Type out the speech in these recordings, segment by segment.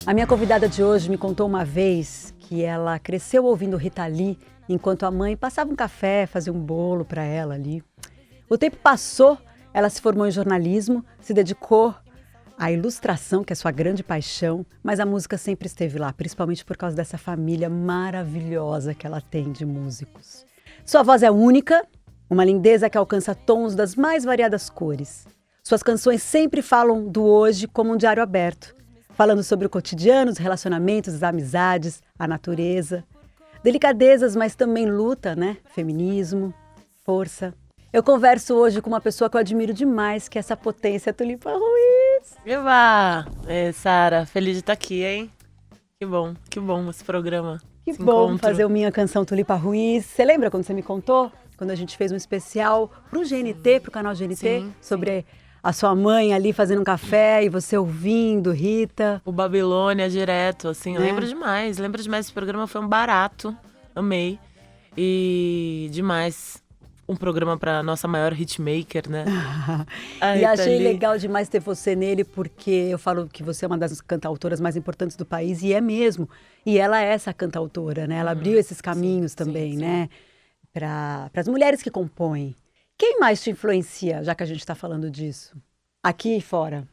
A minha convidada de hoje me contou uma vez que ela cresceu ouvindo Rita Lee enquanto a mãe passava um café, fazia um bolo para ela ali. O tempo passou, ela se formou em jornalismo, se dedicou à ilustração, que é sua grande paixão, mas a música sempre esteve lá, principalmente por causa dessa família maravilhosa que ela tem de músicos. Sua voz é única, uma lindeza que alcança tons das mais variadas cores. Suas canções sempre falam do hoje como um diário aberto, falando sobre o cotidiano, os relacionamentos, as amizades, a natureza. Delicadezas, mas também luta, né? Feminismo, força. Eu converso hoje com uma pessoa que eu admiro demais, que é essa potência, Tulipa Ruiz. Viva! Sara, feliz de estar aqui, hein? Que bom esse programa. Que bom fazer o Minha Canção Tulipa Ruiz. Você lembra quando você me contou? Quando a gente fez um especial pro GNT, pro canal GNT, sobre a sua mãe ali fazendo um café e você ouvindo, Rita. O Babilônia direto, assim, lembro demais. Esse programa foi um barato, amei. E demais, um programa pra nossa maior hitmaker, né? E achei legal demais ter você nele, porque eu falo que você é uma das cantautoras mais importantes do país, e é mesmo. E ela é essa cantautora, né? Ela abriu esses caminhos também, né? Para as mulheres que compõem. Quem mais te influencia, já que a gente está falando disso? Aqui e fora?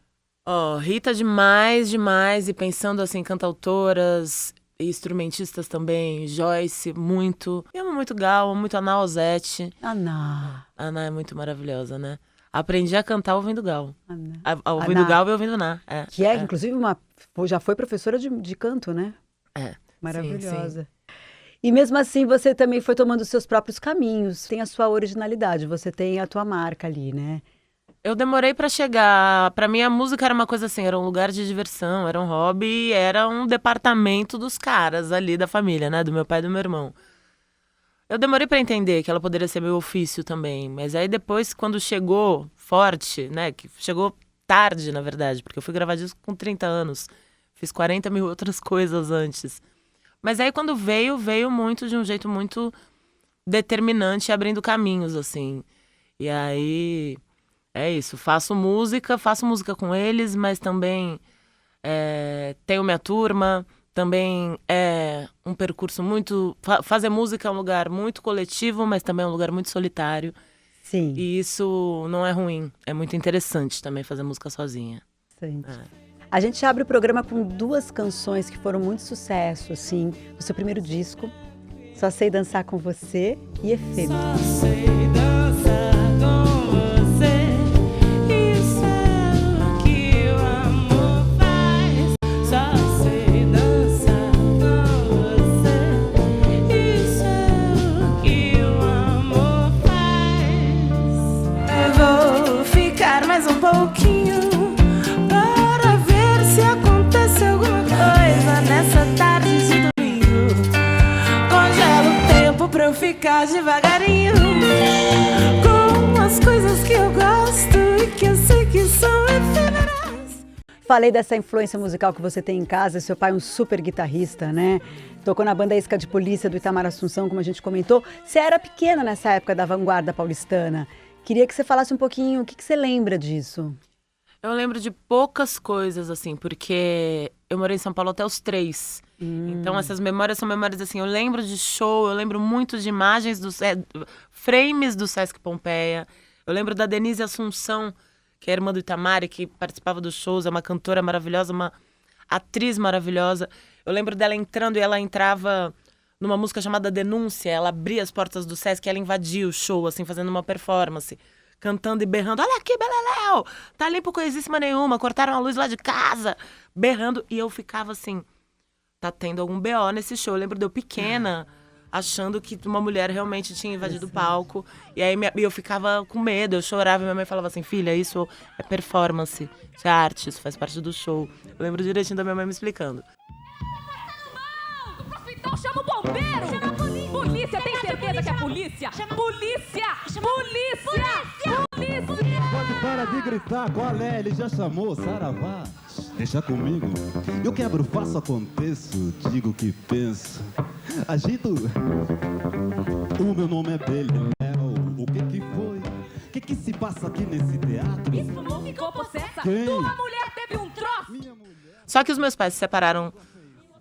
Rita demais. E pensando assim, cantautoras e instrumentistas também. Joyce, muito. Eu amo muito Gal, amo muito Ana Ozette. Ana é muito maravilhosa, né? Aprendi a cantar ouvindo Gal. Ouvindo Ana. Gal e ouvindo Ana. Inclusive, já foi professora de canto, né? Maravilhosa. Sim. E mesmo assim, você também foi tomando os seus próprios caminhos. Tem a sua originalidade, você tem a tua marca ali, né? Eu demorei pra chegar. Pra mim, a música era uma coisa assim, era um lugar de diversão, era um hobby, era um departamento dos caras ali da família, né? Do meu pai e do meu irmão. Eu demorei pra entender que ela poderia ser meu ofício também. Mas aí depois, quando chegou forte, né? Que chegou tarde, na verdade, porque eu fui gravar disco com 30 anos. Fiz 40 mil outras coisas antes. Mas aí quando veio muito de um jeito muito determinante, abrindo caminhos, assim. E aí, é isso. Faço música com eles, mas também tenho minha turma. Também é um percurso muito... Fazer música é um lugar muito coletivo, mas também é um lugar muito solitário. Sim. E isso não é ruim. É muito interessante também fazer música sozinha. Sim. A gente abre o programa com duas canções que foram muito sucesso, assim, do seu primeiro disco, Só Sei Dançar Com Você e Efêmero. Só sei dançar com você, isso é o que o amor faz. Só sei dançar com você, isso é o que o amor faz. Eu vou ficar mais um pouquinho nessa tarde de domingo. Congela o tempo pra eu ficar devagarinho com as coisas que eu gosto e que eu sei que são efêmeras. Falei dessa influência musical que você tem em casa. Seu pai é um super guitarrista, né? Tocou na banda Isca de Polícia do Itamar Assunção, como a gente comentou. Você era pequena nessa época da vanguarda paulistana. Queria que você falasse um pouquinho, o que você lembra disso? Eu lembro de poucas coisas, assim, porque eu morei em São Paulo até os 3. Então, essas memórias são memórias, assim, eu lembro de show, eu lembro muito de imagens frames do Sesc Pompeia. Eu lembro da Denise Assunção, que é irmã do Itamar e que participava dos shows, é uma cantora maravilhosa, uma atriz maravilhosa. Eu lembro dela entrando e ela entrava numa música chamada Denúncia, ela abria as portas do Sesc e ela invadia o show, assim, fazendo uma performance. Cantando e berrando, olha aqui, Beleléu, tá limpo coisíssima nenhuma, cortaram a luz lá de casa, berrando. E eu ficava assim, tá tendo algum BO nesse show. Eu lembro de eu pequena, achando que uma mulher realmente tinha invadido o palco. E aí eu ficava com medo, eu chorava e minha mãe falava assim, filha, isso é performance, isso é arte, isso faz parte do show. Eu lembro direitinho da minha mãe me explicando. Então chama o bombeiro! Chama a polícia! Polícia, tem certeza que é polícia? Polícia! Polícia! Polícia! Pode parar de gritar, qual é? Ele já chamou, saravá. Deixa comigo, eu quebro, faço, aconteço, digo o que penso, agito. O meu nome é Beleléu, o que foi? O que se passa aqui nesse teatro? Isso não ficou possessa? Quem? Tua mulher teve um troço! Minha mulher. Só que os meus pais se separaram,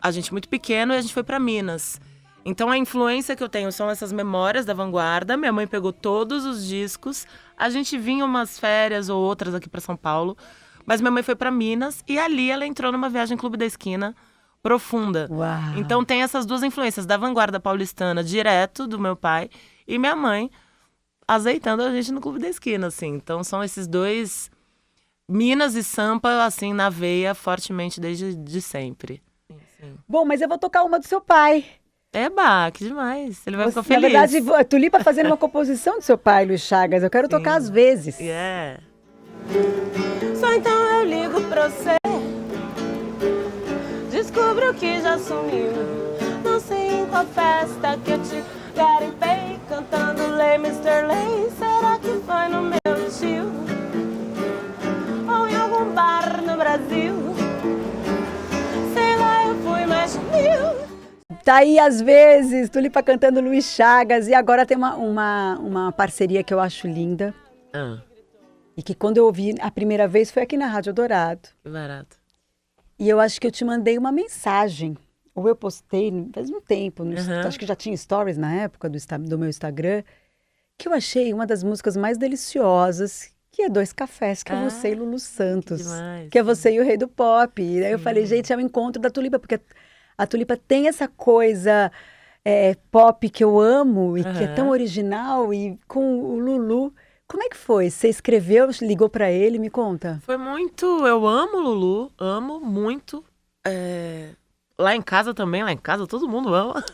a gente muito pequeno, e a gente foi pra Minas. Então a influência que eu tenho são essas memórias da vanguarda. Minha mãe pegou todos os discos. A gente vinha umas férias ou outras aqui pra São Paulo. Mas minha mãe foi pra Minas e ali ela entrou numa viagem Clube da Esquina profunda. Uau. Então tem essas duas influências da vanguarda paulistana direto do meu pai e minha mãe azeitando a gente no Clube da Esquina, assim. Então são esses dois, Minas e Sampa, assim, na veia fortemente desde de sempre. Sim. Bom, mas eu vou tocar uma do seu pai. Eba, que demais. Ele vai ficar Na feliz. verdade, a Tulipa fazendo uma composição do seu pai, Luiz Chagas. Eu quero tocar às vezes. Yeah. Só então eu ligo pra você. Descubro que já sumiu. Não sei em qual festa que eu te garimpei cantando Lay Mr. Lay. Será que foi no meu tio? Ou em algum bar no Brasil? Sei lá, eu fui mais de 1000. Tá aí, às vezes, Tulipa cantando Luiz Chagas. E agora tem uma parceria que eu acho linda. E que quando eu ouvi a primeira vez foi aqui na Rádio Dourado. Que barato. E eu acho que eu te mandei uma mensagem. Ou eu postei faz um tempo. Acho que já tinha stories na época do meu Instagram. Que eu achei uma das músicas mais deliciosas. Que é Dois Cafés, que é você e Lulu Santos. Demais. Que é você e o Rei do Pop. E aí eu falei, gente, é o encontro da Tulipa. Porque a Tulipa tem essa coisa pop que eu amo. E que é tão original. E com o Lulu... Como é que foi? Você escreveu, ligou pra ele? Me conta. Foi muito... Eu amo o Lulu, amo muito. Lá em casa também, lá em casa todo mundo ama.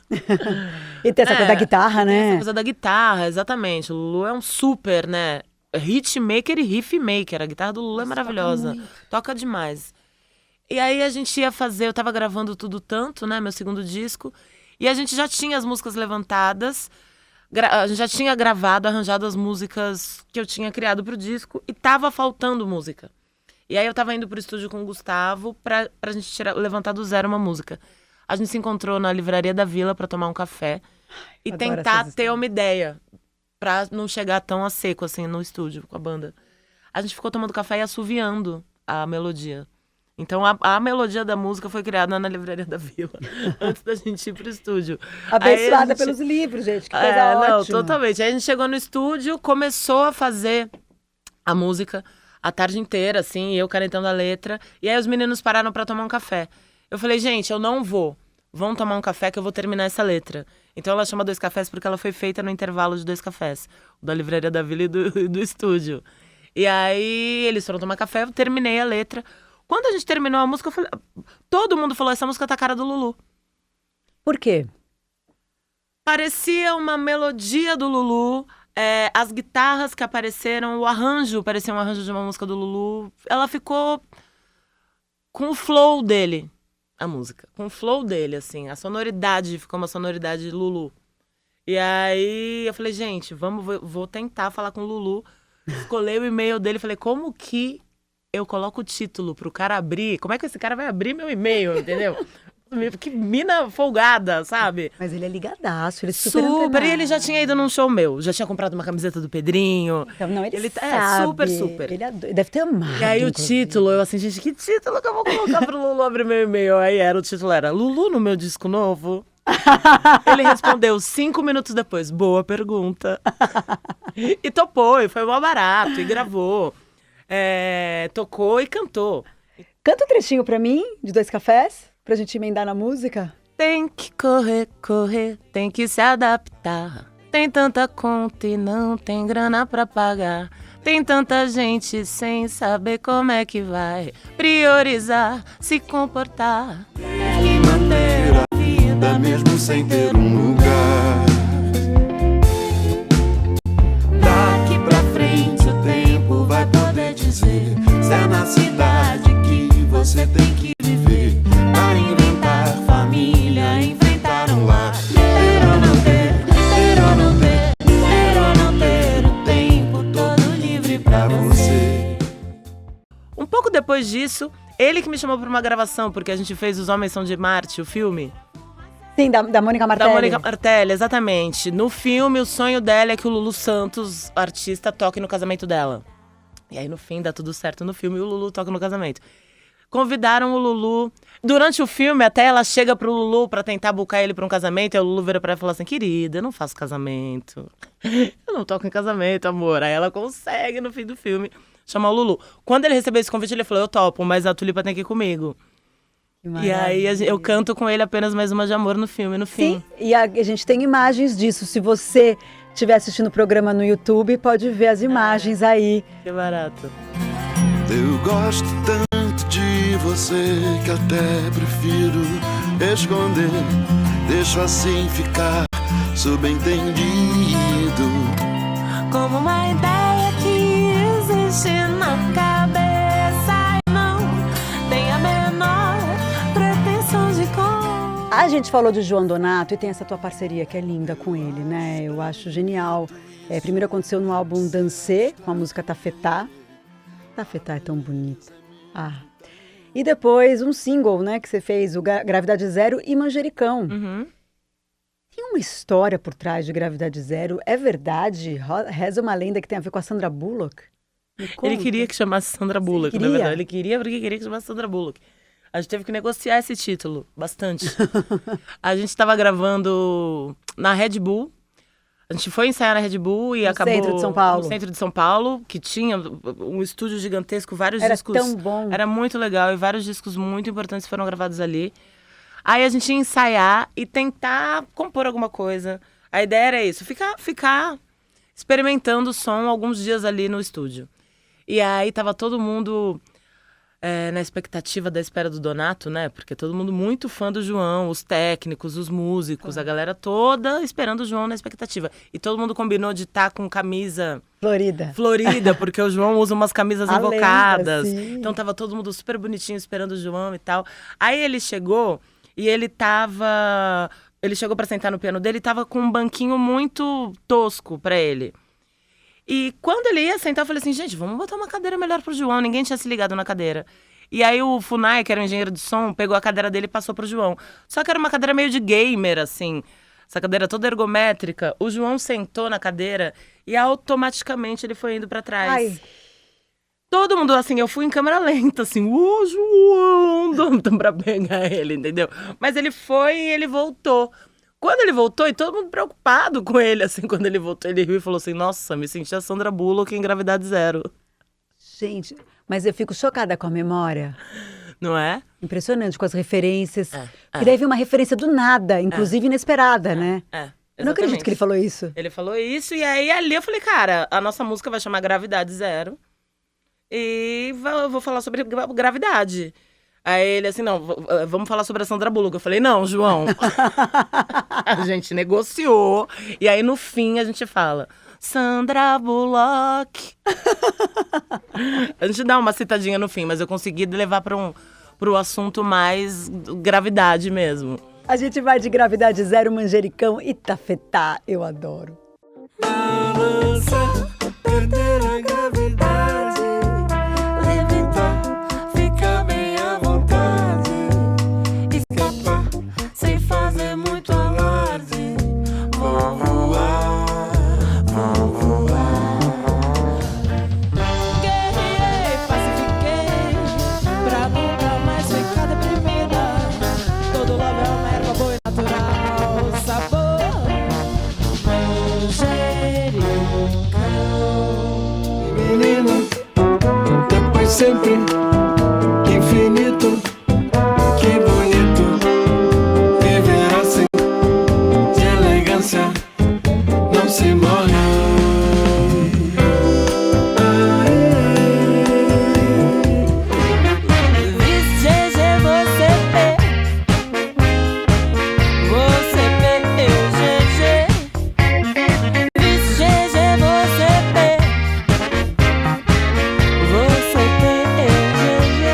E tem essa coisa da guitarra, tem né? essa coisa da guitarra, exatamente. O Lulu é um super, né? Hitmaker e riff maker. A guitarra do Lulu é maravilhosa. Toca demais. E aí a gente ia fazer... Eu tava gravando Tudo Tanto, né? Meu segundo disco. E a gente já tinha as músicas levantadas... A gente já tinha gravado, arranjado as músicas que eu tinha criado pro disco e tava faltando música. E aí eu tava indo pro estúdio com o Gustavo pra gente levantar do zero uma música. A gente se encontrou na Livraria da Vila pra tomar um café e tentar ter uma ideia pra não chegar tão a seco assim no estúdio com a banda. A gente ficou tomando café e assoviando a melodia. Então a melodia da música foi criada na Livraria da Vila, antes da gente ir pro estúdio. Abençoada pelos livros, gente, que coisa ótima. Não, totalmente. Aí a gente chegou no estúdio, começou a fazer a música a tarde inteira, assim, eu calentando a letra. E aí os meninos pararam pra tomar um café. Eu falei, gente, eu não vou. Vão tomar um café que eu vou terminar essa letra. Então ela chama Dois Cafés porque ela foi feita no intervalo de 2 cafés. O da Livraria da Vila e do estúdio. E aí eles foram tomar café, eu terminei a letra. Quando a gente terminou a música, eu falei, todo mundo falou, essa música tá a cara do Lulu. Por quê? Parecia uma melodia do Lulu, as guitarras que apareceram, o arranjo, parecia um arranjo de uma música do Lulu. Ela ficou com o flow dele, a música. Com o flow dele, assim. A sonoridade ficou uma sonoridade Lulu. E aí eu falei, gente, vou tentar falar com o Lulu. Escolhi o e-mail dele, falei, como que eu coloco o título pro cara abrir? Como é que esse cara vai abrir meu e-mail, entendeu? Que mina folgada, sabe? Mas ele é ligadaço, ele é super antenado. E ele já tinha ido num show meu. Já tinha comprado uma camiseta do Pedrinho. Então, não, ele sabe. É, super. Ele deve ter amado. E aí inclusive. o título, eu assim, gente, que título que eu vou colocar pro Lulu abrir meu e-mail? Aí o título era Lulu no meu disco novo? Ele respondeu 5 minutos depois, boa pergunta. E topou, e foi mó barato, e gravou. Tocou e cantou. Canta um trechinho pra mim, de Dois Cafés, pra gente emendar na música. Tem que correr, tem que se adaptar. Tem tanta conta e não tem grana pra pagar. Tem tanta gente sem saber como é que vai priorizar, se comportar E manter a vida mesmo sem ter um lugar. Daqui pra frente o tempo vai poder dizer se é na cidade que você tem que viver. Pra inventar família, enfrentar um lar. Ter ou não ter, ter ou não ter, ter ou não ter o tempo todo livre pra você. Um pouco depois disso, ele que me chamou pra uma gravação, porque a gente fez Os Homens São de Marte, o filme. Sim, da Mônica Martelli. Da Mônica Martelli, exatamente. No filme, o sonho dela é que o Lulu Santos, artista, toque no casamento dela. E aí, no fim, dá tudo certo no filme e o Lulu toca no casamento. convidaram o Lulu. Durante o filme, até ela chega pro Lulu pra tentar buscar ele pra um casamento. E o Lulu vira pra ela e fala assim, querida, eu não faço casamento. Eu não toco em casamento, amor. Aí ela consegue, no fim do filme, chamar o Lulu. Quando ele recebeu esse convite, ele falou, eu topo, mas a Tulipa tem que ir comigo. E aí eu canto com ele apenas mais uma de amor no filme, no fim. Sim, e a gente tem imagens disso. Se você estiver assistindo o programa no YouTube, pode ver as imagens aí. Que barato. Eu gosto tanto de você que até prefiro esconder. Deixo assim ficar subentendido. Como uma ideia que existe na cabeça e não tem a menor pretensão de A gente falou de João Donato e tem essa tua parceria que é linda com ele, né? Eu acho genial. Primeiro aconteceu no álbum Dancê, com a música Tafetá. Tafetá é tão bonita. E depois um single, né, que você fez, o Gravidade Zero e Manjericão. Uhum. Tem uma história por trás de Gravidade Zero? É verdade? Reza uma lenda que tem a ver com a Sandra Bullock? Ele queria que chamasse Sandra Bullock, na verdade. Ele queria porque queria que chamasse Sandra Bullock. A gente teve que negociar esse título, bastante. A gente estava gravando na Red Bull. A gente foi ensaiar na Red Bull e acabou... No centro de São Paulo. No centro de São Paulo, que tinha um estúdio gigantesco, vários discos... Era tão bom. Era muito legal e vários discos muito importantes foram gravados ali. Aí a gente ia ensaiar e tentar compor alguma coisa. A ideia era isso, ficar experimentando o som alguns dias ali no estúdio. E aí tava todo mundo na expectativa da espera do Donato, né? Porque todo mundo muito fã do João, os técnicos, os músicos, a galera toda esperando o João na expectativa. E todo mundo combinou de estar com camisa... Florida, porque o João usa umas camisas invocadas. Lenda, então tava todo mundo super bonitinho esperando o João e tal. Aí ele chegou e ele chegou pra sentar no piano dele e tava com um banquinho muito tosco pra ele. E quando ele ia sentar, eu falei assim, gente, vamos botar uma cadeira melhor pro João. Ninguém tinha se ligado na cadeira. E aí o Funai, que era o engenheiro de som, pegou a cadeira dele e passou pro João. Só que era uma cadeira meio de gamer, assim. Essa cadeira toda ergométrica. O João sentou na cadeira e automaticamente ele foi indo pra trás. Ai. Todo mundo, assim, eu fui em câmera lenta, assim, ô João, pra pegar ele, entendeu? Mas ele foi e ele voltou. Quando ele voltou, e todo mundo preocupado com ele, assim, quando ele voltou, ele riu e falou assim, nossa, me senti a Sandra Bullock em Gravidade Zero. Gente, mas eu fico chocada com a memória. Não é? Impressionante, com as referências. Porque daí veio uma referência do nada, inclusive inesperada, né? Eu não acredito que ele falou isso. Ele falou isso, e aí ali eu falei, cara, a nossa música vai chamar Gravidade Zero. E eu vou falar sobre gravidade. Aí ele assim, não, vamos falar sobre a Sandra Bullock. Eu falei, não, João. A gente negociou. E aí no fim a gente fala, Sandra Bullock. A gente dá uma citadinha no fim, mas eu consegui levar pro assunto mais gravidade mesmo. A gente vai de Gravidade Zero, Manjericão e Tafetá. Eu adoro. Balança, perder a gravidade, levitar, ficar bem à vontade, escapar sem fazer muito alarde. Vou voar, vou voar. guerreei, pacifiquei, pra nunca mais ficar deprimida. Todo love é uma erva boa e natural, sabor manjericão. Menina, depois sempre infinito. Que bonito viver assim, de elegância não se morre. Vice GG, você P, eu GG. Vice GG, você P, eu GG.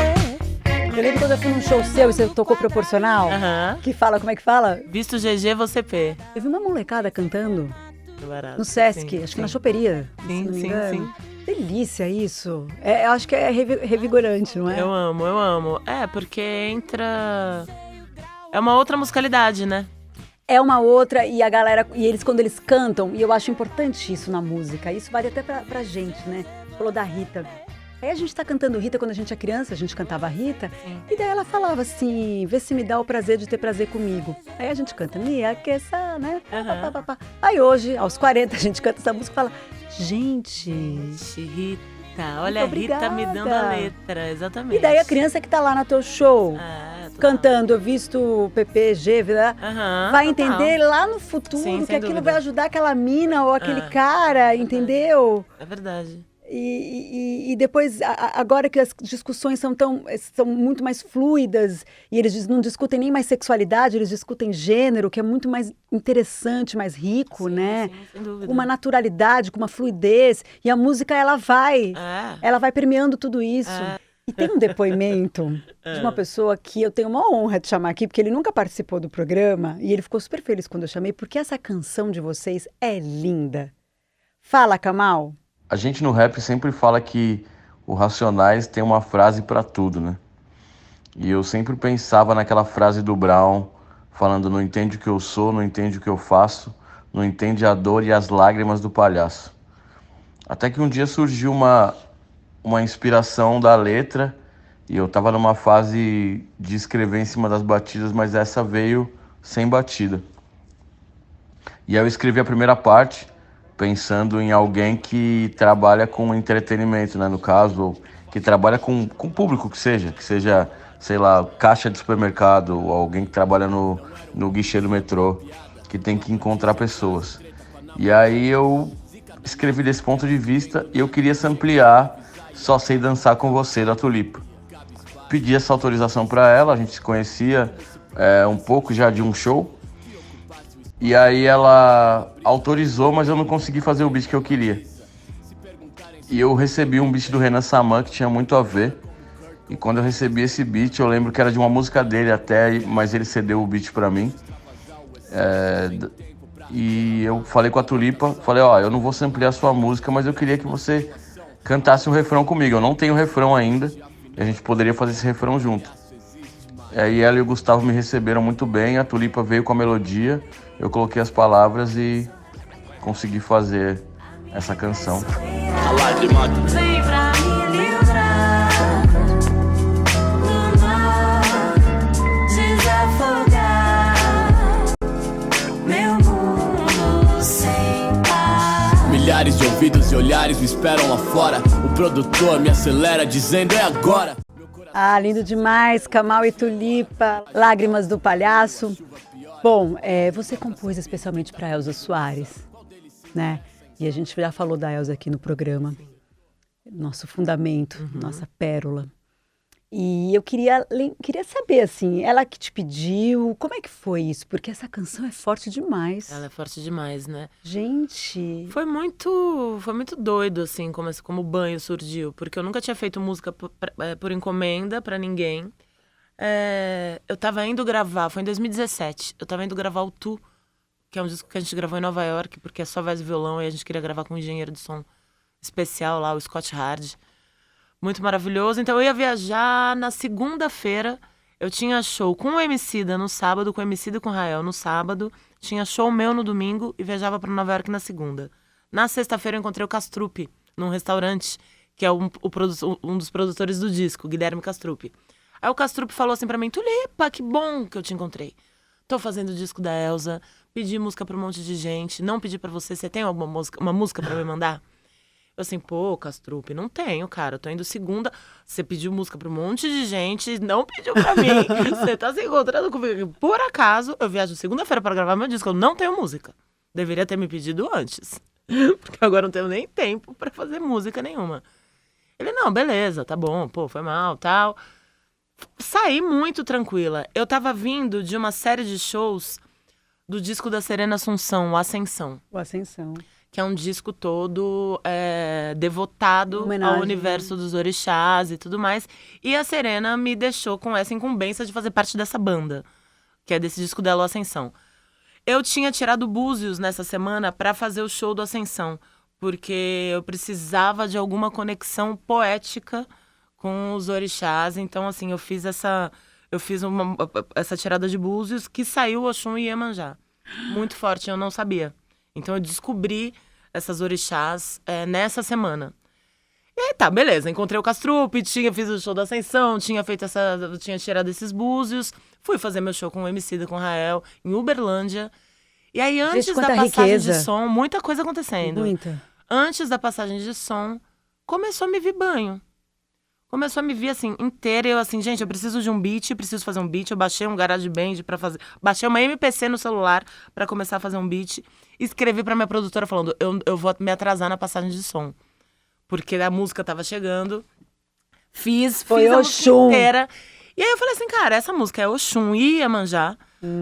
Eu lembro quando eu fui num show seu e você tocou proporcional. Aham. Que fala, como é que fala? Visto GG, você P. Eu vi uma molecada cantando Que barato. no Sesc, Sim, acho que sim. na choperia. Sim, se não me sim, engano. Delícia isso. Eu acho que é revigorante, não é? Eu amo. Porque entra... É uma outra musicalidade, né? É uma outra, e a galera, e eles quando eles cantam, e eu acho importante isso na música, isso vale até pra gente, né? Você falou da Rita. Aí a gente tá cantando Rita, quando a gente é criança, a gente cantava Rita, e daí ela falava assim, vê se me dá o prazer de ter prazer comigo. Aí a gente canta, me aqueça, né? Pá, pá, pá. Aí hoje, aos 40, a gente canta essa música e fala, gente... Rita, olha a Rita me dando a letra, exatamente. E daí a criança que tá lá no teu show, Total. cantando, eu visto o PPG, vai total. entender lá no futuro Sim, que sem aquilo dúvida. vai ajudar aquela mina ou aquele cara, entendeu? É verdade. E depois, agora que as discussões são muito mais fluidas e eles não discutem nem mais sexualidade, eles discutem gênero, que é muito mais interessante, mais rico, né? Sim, sem dúvida. Com uma naturalidade, com uma fluidez. E a música, ela vai permeando tudo isso. E tem um depoimento de uma pessoa que eu tenho uma honra de chamar aqui, porque ele nunca participou do programa e ele ficou super feliz quando eu chamei, porque essa canção de vocês é linda. Fala, Kamal. A gente no rap sempre fala que o Racionais tem uma frase pra tudo, né? E eu sempre pensava naquela frase do Brown, falando: não entende o que eu sou, não entende o que eu faço, não entende a dor e as lágrimas do palhaço. Até que um dia surgiu uma inspiração da letra, e eu tava numa fase de escrever em cima das batidas, mas essa veio sem batida. E aí eu escrevi a primeira parte, pensando em alguém que trabalha com entretenimento, né, no caso, ou que trabalha com público, que seja, sei lá, caixa de supermercado, ou alguém que trabalha no guichê do metrô, que tem que encontrar pessoas. E aí eu escrevi desse ponto de vista e eu queria samplear Só Sei Dançar Com Você, da Tulipa. Pedi essa autorização para ela, a gente se conhecia um pouco já de um show. E aí ela autorizou, mas eu não consegui fazer o beat que eu queria. E eu recebi um beat do Renan Saman que tinha muito a ver. E quando eu recebi esse beat, eu lembro que era de uma música dele até, mas ele cedeu o beat pra mim. E eu falei com a Tulipa, falei, eu não vou samplear a sua música, mas eu queria que você cantasse um refrão comigo. Eu não tenho refrão ainda, e a gente poderia fazer esse refrão junto. Aí ela e o Gustavo me receberam muito bem, a Tulipa veio com a melodia, eu coloquei as palavras e consegui fazer essa canção. Vem pra me livrar do mar, desafogar meu mundo sem par. Milhares de ouvidos e olhares me esperam lá fora. O produtor me acelera dizendo é agora. Ah, lindo demais, Kamal e Tulipa, Lágrimas do Palhaço. Bom, você compôs especialmente para Elza Soares, né? E a gente já falou da Elza aqui no programa, nosso fundamento, nossa pérola. E eu queria saber, assim, ela que te pediu, como é que foi isso? Porque essa canção é forte demais. Ela é forte demais, né? Gente... Foi muito doido, assim, como o banho surgiu. Porque eu nunca tinha feito música por encomenda pra ninguém. Eu tava indo gravar, foi em 2017. Eu tava indo gravar o Tu, que é um disco que a gente gravou em Nova York, porque é só voz e violão, e a gente queria gravar com um engenheiro de som especial lá, o Scott Hard. Muito maravilhoso. Então eu ia viajar na segunda-feira. Eu tinha show com o Emicida no sábado, com o Emicida e com o Rael no sábado. Tinha show meu no domingo e viajava para Nova York na segunda. Na sexta-feira eu encontrei o Castrupe num restaurante, que é um dos produtores do disco, Guilherme Castrupe. Aí o Castrupe falou assim pra mim: Tulipa, que bom que eu te encontrei. Tô fazendo o disco da Elza, pedi música pra um monte de gente, não pedi pra você. Você tem alguma uma música pra me mandar? Eu assim, pô, Castrupe, não tenho, cara. Eu tô indo segunda. Você pediu música pra um monte de gente, não pediu pra mim. Você tá se encontrando comigo. Por acaso, eu viajo segunda-feira pra gravar meu disco. Eu não tenho música. Deveria ter me pedido antes. Porque agora não tenho nem tempo pra fazer música nenhuma. Ele, não, beleza, tá bom, pô, foi mal, tal. Saí muito tranquila. Eu tava vindo de uma série de shows do disco da Serena Assunção, o Ascensão. O Ascensão. Que é um disco todo devotado ao universo dos orixás e tudo mais. E a Serena me deixou com essa incumbência de fazer parte dessa banda, que é desse disco dela, o Ascensão. Eu tinha tirado Búzios nessa semana para fazer o show do Ascensão, porque eu precisava de alguma conexão poética com os orixás. Então, assim, eu fiz essa tirada de Búzios que saiu Oxum e Iemanjá. Muito forte, eu não sabia. Então eu descobri essas orixás nessa semana. E aí tá, beleza, encontrei o Castrupe, fiz o show da Ascensão, tinha tirado esses búzios, fui fazer meu show com o Emicida, com o Rael, em Uberlândia. E aí, antes da quanta passagem riqueza. de som, muita coisa acontecendo. Muita. Antes da passagem de som, começou a me vir banho. Começou a me vir, assim, inteira. Eu, assim, gente, eu preciso de um beat, preciso fazer um beat. Eu baixei um GarageBand pra fazer... Baixei uma MPC no celular pra começar a fazer um beat. Escrevi pra minha produtora falando, eu vou me atrasar na passagem de som. Porque a música tava chegando. Fiz a música inteira. E aí eu falei assim, cara, essa música é Oxum e Iemanjá.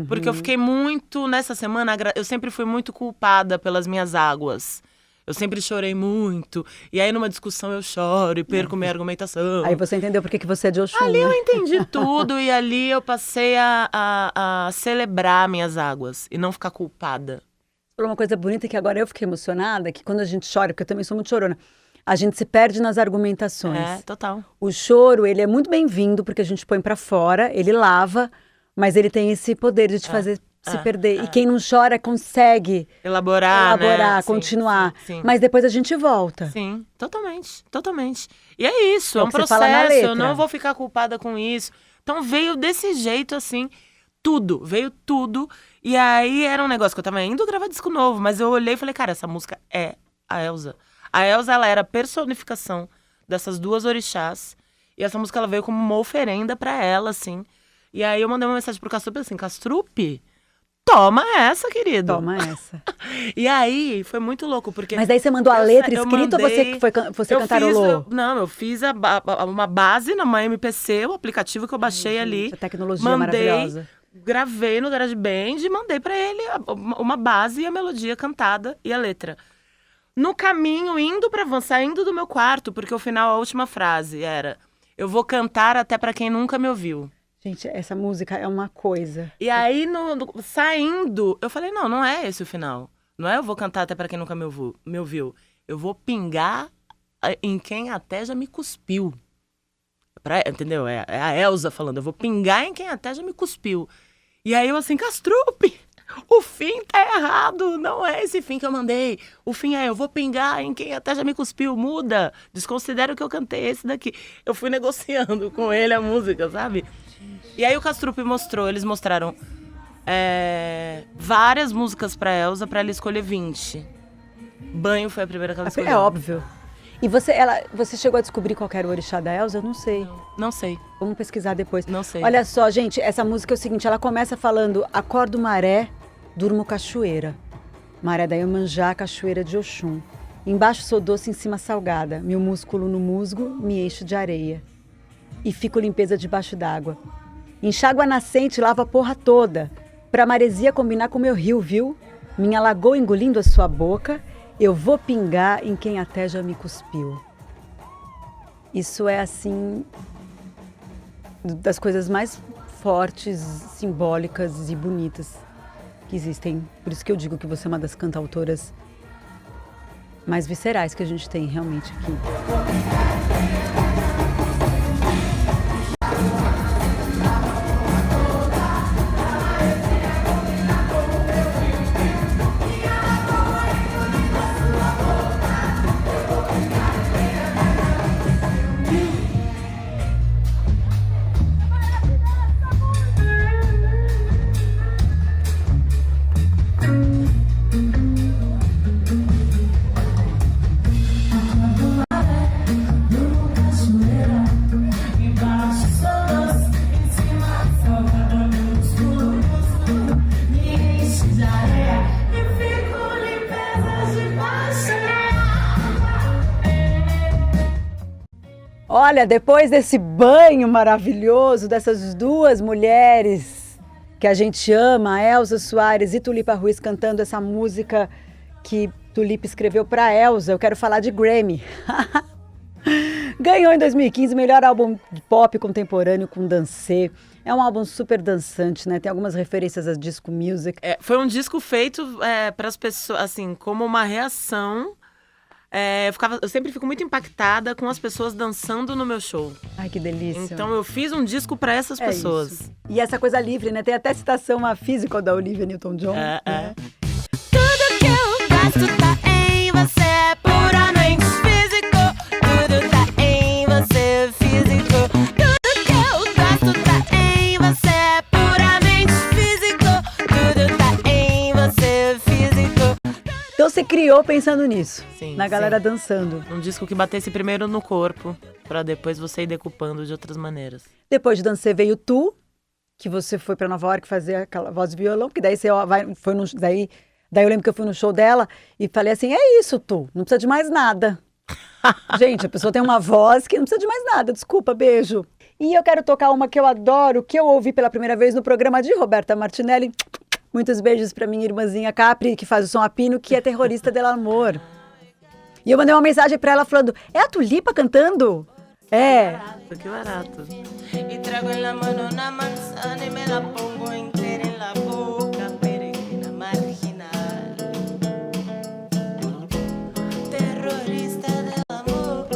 Porque eu fiquei muito, nessa semana, eu sempre fui muito culpada pelas minhas águas. Eu sempre chorei muito. E aí, numa discussão, eu choro e perco minha argumentação. Aí você entendeu por que você é de Oxum, Ali né? eu entendi tudo e ali eu passei a celebrar minhas águas e não ficar culpada. Falou uma coisa bonita que agora eu fiquei emocionada, que quando a gente chora, porque eu também sou muito chorona, a gente se perde nas argumentações. É, total. O choro, ele é muito bem-vindo, porque a gente põe pra fora, ele lava, mas ele tem esse poder de te fazer se perder. E quem não chora consegue elaborar, né? continuar. Sim. Mas depois a gente volta. Sim, totalmente. E é isso, É é o um que você fala na processo, eu letra. não vou ficar culpada com isso. Então veio desse jeito, assim, veio tudo. E aí era um negócio que eu tava indo gravar disco novo, mas eu olhei e falei, cara, essa música é a Elza. A Elza, ela era a personificação dessas duas orixás. E essa música, ela veio como uma oferenda pra ela, assim. E aí eu mandei uma mensagem pro Castrupe, assim, Castrupe, toma essa, querido. Toma essa. E aí foi muito louco, porque... Mas daí você mandou a letra escrita ou você cantarolou? Eu fiz uma base numa MPC, o aplicativo que eu baixei ali. Essa tecnologia maravilhosa. Gravei no GarageBand e mandei pra ele uma base e a melodia cantada e a letra. No caminho, indo pra van, saindo do meu quarto, porque o final, a última frase era: eu vou cantar até pra quem nunca me ouviu. Gente, essa música é uma coisa. E aí, saindo, eu falei, não é esse o final. Não é eu vou cantar até pra quem nunca me ouviu. Eu vou pingar em quem até já me cuspiu. Entendeu? É a Elza falando, eu vou pingar em quem até já me cuspiu. E aí eu assim, Castrupe, o fim tá errado, não é esse fim que eu mandei. O fim é, eu vou pingar em quem até já me cuspiu, muda, desconsidera o que eu cantei, esse daqui. Eu fui negociando com ele a música, sabe? E aí o Castrupe eles mostraram várias músicas pra Elza, pra ela escolher 20. Banho foi a primeira que ela escolheu. É óbvio. E você chegou a descobrir qual era o orixá da Elza? Eu não sei. Não sei. Vamos pesquisar depois. Não sei. Olha só, gente, essa música é o seguinte, ela começa falando: acordo maré, durmo cachoeira. Maré da Iemanjá, cachoeira de Oxum. Embaixo sou doce, em cima salgada. Meu músculo no musgo, me encho de areia. E fico limpeza debaixo d'água. Enxágua a nascente, lava a porra toda. Pra maresia combinar com meu rio, viu? Minha lagoa engolindo a sua boca. Eu vou pingar em quem até já me cuspiu. Isso é, assim, das coisas mais fortes, simbólicas e bonitas que existem. Por isso que eu digo que você é uma das cantautoras mais viscerais que a gente tem realmente aqui. Olha, depois desse banho maravilhoso dessas duas mulheres que a gente ama, a Elza Soares e Tulipa Ruiz cantando essa música que Tulipa escreveu para Elza, eu quero falar de Grammy. Ganhou em 2015 melhor álbum de pop contemporâneo com Dancê. É um álbum super dançante, né? Tem algumas referências a disco music. Foi um disco feito para as pessoas, assim, como uma reação. Eu sempre fico muito impactada com as pessoas dançando no meu show. Ai, que delícia. Então eu fiz um disco para essas pessoas. Isso. E essa coisa livre, né? Tem até citação a physical da Olivia Newton-John. Né? Tudo que eu gosto tá em você, é puramente físico. Tudo criou pensando nisso, Sim, na galera sim. dançando. Um disco que batesse primeiro no corpo, pra depois você ir decupando de outras maneiras. Depois de Dancê veio Tu, que você foi pra Nova York fazer aquela voz de violão, que daí você foi no, daí eu lembro que eu fui no show dela e falei assim, é isso, Tu, não precisa de mais nada. Gente, a pessoa tem uma voz que não precisa de mais nada, desculpa, beijo. E eu quero tocar uma que eu adoro, que eu ouvi pela primeira vez no programa de Roberta Martinelli. Muitos beijos pra minha irmãzinha Capri, que faz o som a pino, que é terrorista del amor. E eu mandei uma mensagem pra ela falando, é a Tulipa cantando? É. Que barato. Y trago en la mano una manzana y me la pongo entera en la boca, peregrina marginal. Terrorista del amor.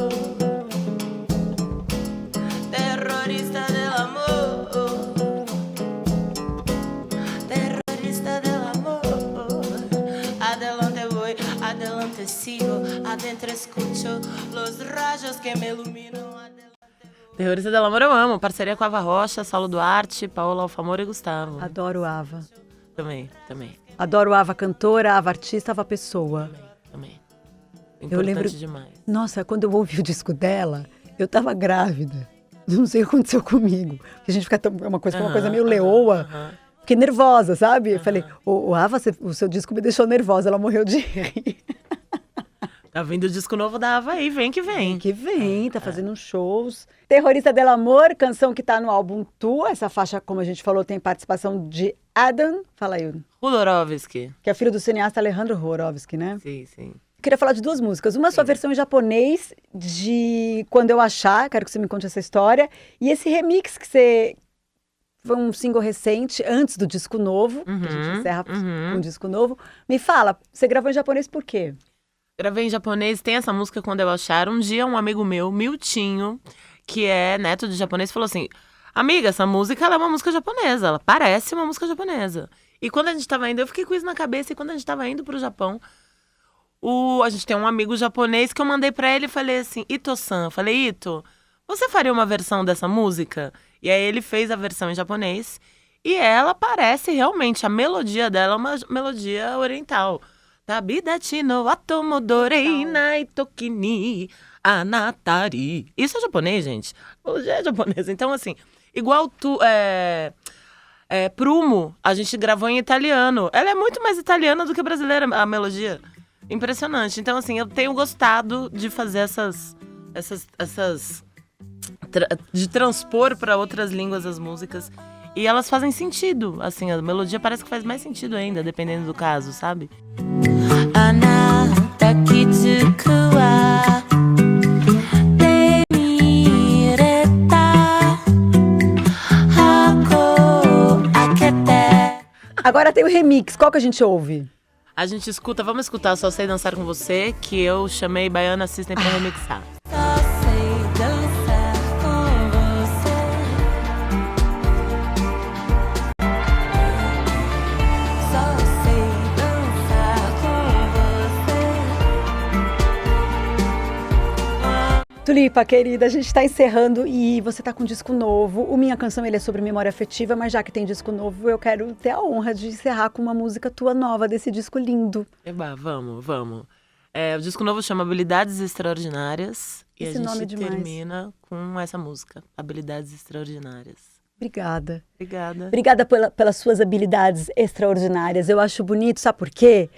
Terrorista del amor. Terrorista del amor. Adelante voy, adelante sigo, adentro escucho los rayos que me iluminan. Terrorista del Amor eu amo. Parceria com Ava Rocha, Saulo Duarte, Paola Alfamor e Gustavo. Adoro Ava. Também. Adoro Ava cantora, Ava artista, Ava pessoa. Também. Eu Importante lembro, demais. nossa, quando eu ouvi o disco dela, eu tava grávida. Não sei o que aconteceu comigo. Porque a gente fica uma coisa meio leoa. Fiquei nervosa, sabe? Eu falei, ô Ava, o seu disco me deixou nervosa. Ela morreu de rir. Tá vindo o disco novo da Ava aí, vem que vem. Que vem, tá fazendo uns shows. Terrorista del Amor, canção que tá no álbum Tu. Essa faixa, como a gente falou, tem participação de Adam. Fala aí. Jodorowsky. Que é filho do cineasta Alejandro Jodorowsky, né? Sim. Queria falar de duas músicas. Uma sua versão em japonês de Quando Eu Achar, quero que você me conte essa história. E esse remix que você... Foi um single recente, antes do disco novo, que a gente encerra com um disco novo. Me fala, você gravou em japonês por quê? Gravei em japonês, tem essa música Quando Eu Achar. Um dia um amigo meu, Miltinho, que é neto de japonês, falou assim, amiga, essa música ela é uma música japonesa, ela parece uma música japonesa. E quando a gente tava indo, eu fiquei com isso na cabeça, e quando a gente tava indo pro Japão, a gente tem um amigo japonês que eu mandei pra ele e falei assim, Ito-san, eu falei, Ito, você faria uma versão dessa música? E aí ele fez a versão em japonês, e ela parece realmente, a melodia dela é uma melodia oriental. Tabidachi no atomodorei nai toki ni anatari. Isso é japonês, gente. Hoje é japonês. Então, assim, igual Prumo, a gente gravou em italiano. Ela é muito mais italiana do que brasileira, a melodia. Impressionante. Então, assim, eu tenho gostado de fazer de transpor para outras línguas as músicas. E elas fazem sentido. Assim, a melodia parece que faz mais sentido ainda, dependendo do caso, sabe? Agora tem o remix, qual que a gente ouve? A gente escuta, vamos escutar Só Sei Dançar Com Você, que eu chamei Baiana System pra remixar. Só sei dançar com você. Só sei dançar com você. Tulipa, querida, a gente está encerrando e você está com um disco novo. O Minha Canção ele é sobre memória afetiva, mas já que tem disco novo, eu quero ter a honra de encerrar com uma música tua nova, desse disco lindo. Eba, vamos. O disco novo chama Habilidades Extraordinárias. Esse e a nome é gente demais. termina com essa música, Habilidades Extraordinárias. Obrigada. Obrigada. Pelas suas habilidades extraordinárias. Eu acho bonito, sabe por quê?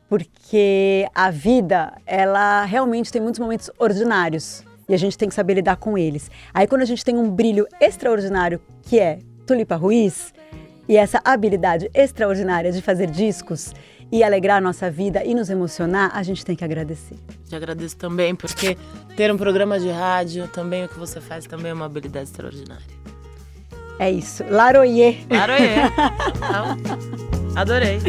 Porque a vida, ela realmente tem muitos momentos ordinários. E a gente tem que saber lidar com eles. Aí quando a gente tem um brilho extraordinário, que é Tulipa Ruiz, e essa habilidade extraordinária de fazer discos e alegrar a nossa vida e nos emocionar, a gente tem que agradecer. Te agradeço também, porque ter um programa de rádio, também o que você faz, também é uma habilidade extraordinária. É isso. Laroie. Claro, Adorei.